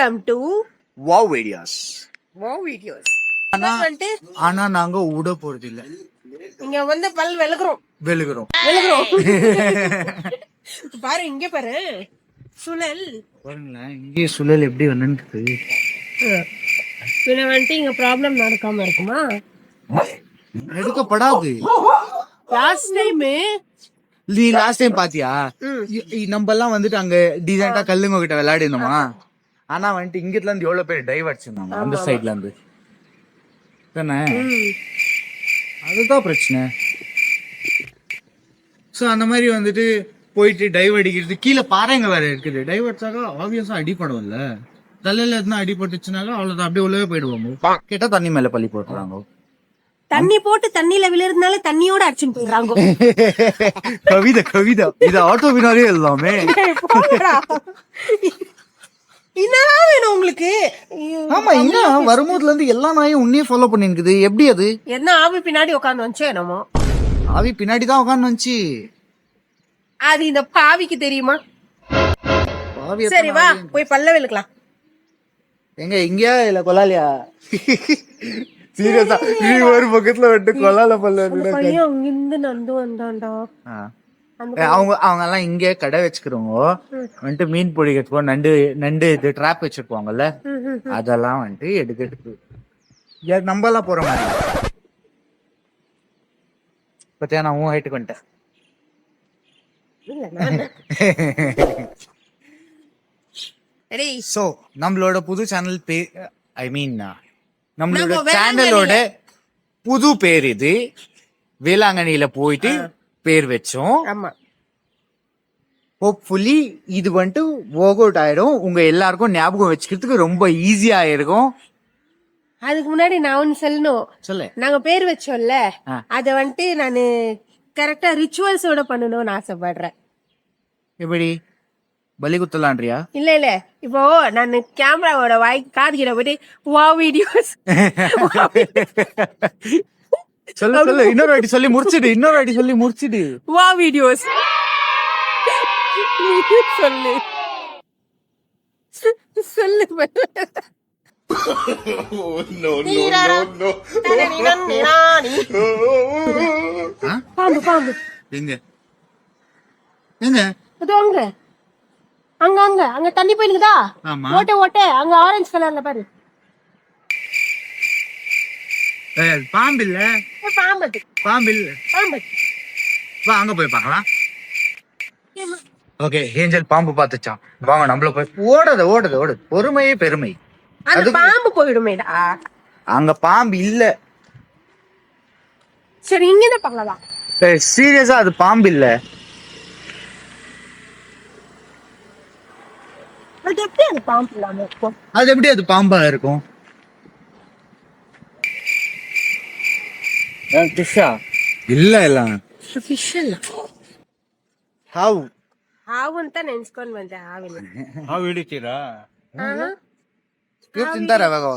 Welcome to wow videos. ஆனா நாங்க விட போறது இல்ல. இங்க வந்து பல் வெளுகிறோம் பாரு, இங்க பாரு சுழல் பாருங்களேன். இங்கே சுழல் எப்படி வந்துட்டு பின்ன வந்துட்டு இங்க ப்ராப்ளம் நடக்காம இருக்குமா? எடுக்கப்படாது. லாஸ்ட் டைம் பாத்தியா? நம்ம எல்லாம் வந்துட்டு அங்க டீசென்டா கல்லுங்க கிட்ட விளையாடி இருந்தோமா. ஆனா வந்துட்டு இங்கத்துல இருந்து எவ்வளவு பேர் டைவ் இருந்தாங்க அந்த சைட்ல இருந்து தானே. அதுதான் பிரச்சனை. சோ அந்த மாதிரி வந்துட்டு போயிட்டு டைவ் அடிக்கிறது. கீழே பாறைங்க வேற இருக்குது. டைவ் அடிச்சாக்கா ஆப்வியஸா அடிப்படும்ல. தலையில எதுனா அடிபட்டுச்சுனாலும் அவ்வளவுதான், அப்படியே உள்ளவே போயிடுவாங்க. கேட்டா தண்ணி மேல பள்ளி போட்டுறாங்க. தண்ணி போட்டு தண்ணியில விழுறதுனால தண்ணியோட அடிச்சுட்டு போயிடுறாங்க. கவிதை இது ஆட்டோவினாலே எல்லாமே. என்னதான் வேணும் உங்களுக்கு? ஆமா, என்ன வரும்போதுல இருந்து எல்லா நாயும் உன்னையே ஃபாலோ பண்ணிருக்குது. எப்படி அது? என்ன ஆவி பின்னாடி உட்காந்து வந்துச்சோ என்னமோ. ஆவி பின்னாடிதான் உட்காந்து வந்துச்சு. அது இந்த பாவிக்கு தெரியுமா? சரி வா போய் பல்ல விழுக்கலாம். எங்க இங்கயா இல்ல கொலாலியா? சீரியஸா நீ ஒரு பக்கத்துல விட்டு கொலால பல்ல அங்கிருந்து நந்து வந்தான்டா. அவங்க எல்லாம் இங்க கடை வச்சுக்கிறவங்க வந்துட்டு மீன் பிடிக்கிறதுக்கோ நண்டு இது ட்ராப் வச்சிருப்பாங்கல்ல, அதெல்லாம் வந்துட்டு எடுக்கிறதுக்கு நம்ம எல்லாம் போற மாதிரி. பத்தியா நான் உன் ஹைட்டுக்கு வந்துட்டேன். சோ நம்மளோட புது சேனல் நம்மளோட சேனலோட புது பேர் இது. வேளாங்கண்ணியில போயிட்டு பேர் வச்சோம். ஹோப்ஃபுல்லி இது வந்துட்டு ஒர்க் அவுட் ஆயிடும். உங்க எல்லாருக்கும் ஞாபகம் வச்சுக்கிறதுக்கு ரொம்ப ஈஸியா இருக்கும். அதுக்கு முன்னாடி நான் ஒன்னு சொல்லணும். நாங்க பேர் வச்சோம்ல, அத வந்துட்டு நானு கரெக்டா ரிச்சுவல்ஸோட பண்ணணும்னு ஆசைப்படுறேன். எப்படி பலி குத்தலான்றியா? இல்ல இப்போ நான் கேமராவோட காதுகிட்ட போயிட்டு வாவ் வீடியோஸ் சொல்லு இன்னொரு வாட்டி சொல்லி முடிச்சிடு. வாவ் வீடியோஸ் சொல்லு பாம்பு எங்க எங்க அங்க தண்ணி போயிருக்குதா? ஓட்ட அங்க ஆரஞ்சு கலர்ல பாரு. பாம்பு இல்ல. வா அங்க போய் பார்க்கலாம். ஓகே, ஏஞ்சல் பாம்பு பாத்துச்சான். வாங்க நம்மள போய் ஓடுது. பொறுமையே பெருமை. அந்த பாம்பு போயிடுமேடா. அங்க பாம்பு இல்ல. சரி இங்க பார்க்கலாம். சீரியஸா அது பாம்பு இல்ல. அது எப்படி அது பாம்பு இல்லாம இருக்கும்? அது எப்படி அது பாம்பா இருக்கும்? ஃபிஷ்ஷா? இல்ல ஃபிஷ் இல்ல. ಹಾವುಂತ ನೆನ್ಸ್ಕೊಂಡ್ ಬಂದೆ. ಹಾವು ಹಿಡಿತೀರಾ? ತಿಂತಾರ ಅವಾಗ